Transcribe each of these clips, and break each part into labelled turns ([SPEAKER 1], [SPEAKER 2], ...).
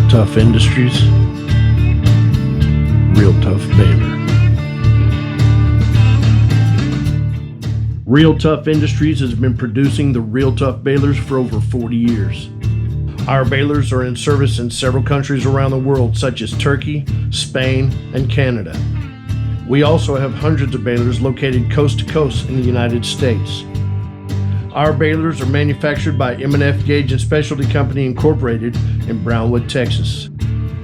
[SPEAKER 1] Realtuff Industries, Realtuff Baler. Realtuff Industries has been producing the Realtuff balers for over 40 years. Our balers are in service in several countries around the world, such as Turkey, Spain, and Canada. We also have hundreds of balers located coast to coast in the United States. Our balers are manufactured by M&F Gauge and Specialty Company Incorporated in Brownwood, Texas.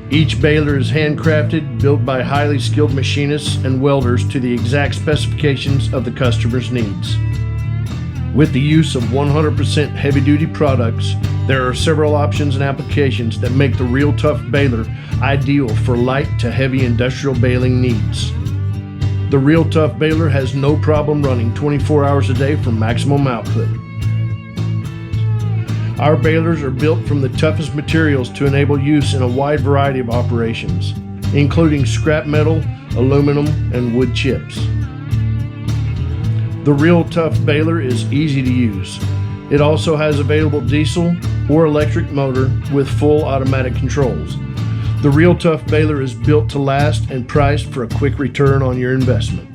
[SPEAKER 1] Each baler is handcrafted, built by highly skilled machinists and welders to the exact specifications of the customer's needs. With the use of 100% heavy-duty products, there are several options and applications that make the Realtuff baler ideal for light to heavy industrial baling needs. The Realtuff baler has no problem running 24 hours a day for maximum output. Our balers are built from the toughest materials to enable use in a wide variety of operations, including scrap metal, aluminum, and wood chips. The Realtuff baler is easy to use. It also has available diesel or electric motor with full automatic controls. The Realtuff baler is built to last and priced for a quick return on your investment.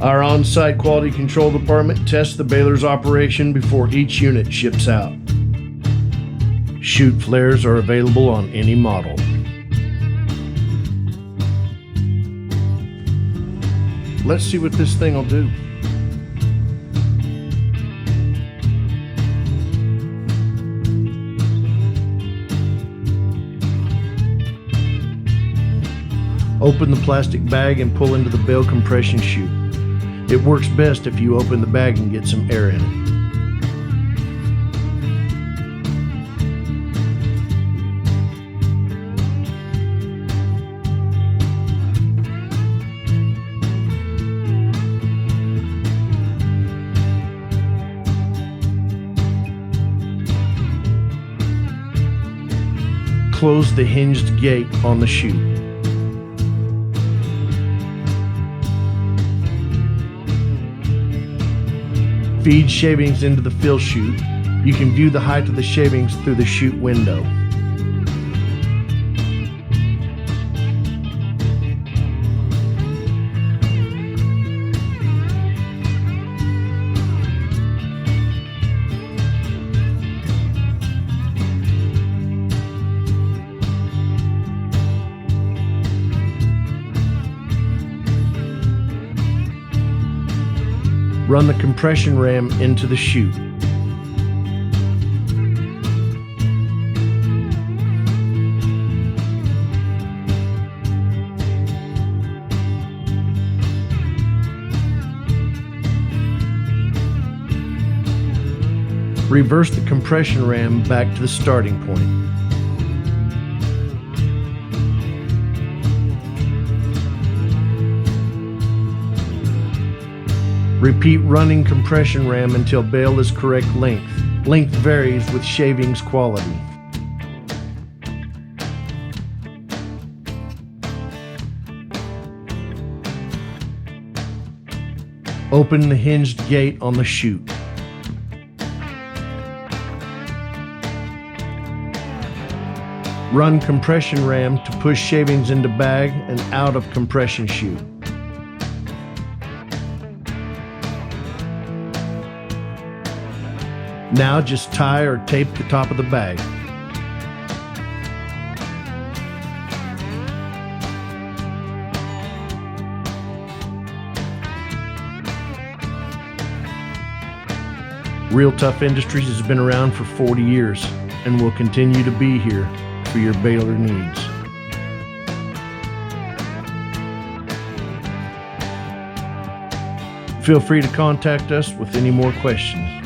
[SPEAKER 1] Our on-site quality control department tests the baler's operation before each unit ships out. Chute flares are available on any model. Let's see what this thing will do. Open the plastic bag and pull into the bale compression chute. It works best if you open the bag and get some air in it. Close the hinged gate on the chute. Feed shavings into the fill chute. You can view the height of the shavings through the chute window. Run the compression ram into the chute. Reverse the compression ram back to the starting point. Repeat running compression ram until bale is correct length. Length varies with shavings quality. Open the hinged gate on the chute. Run compression ram to push shavings into bag and out of compression chute. Now just tie or tape the top of the bag. Realtuff Industries has been around for 40 years and will continue to be here for your baler needs. Feel free to contact us with any more questions.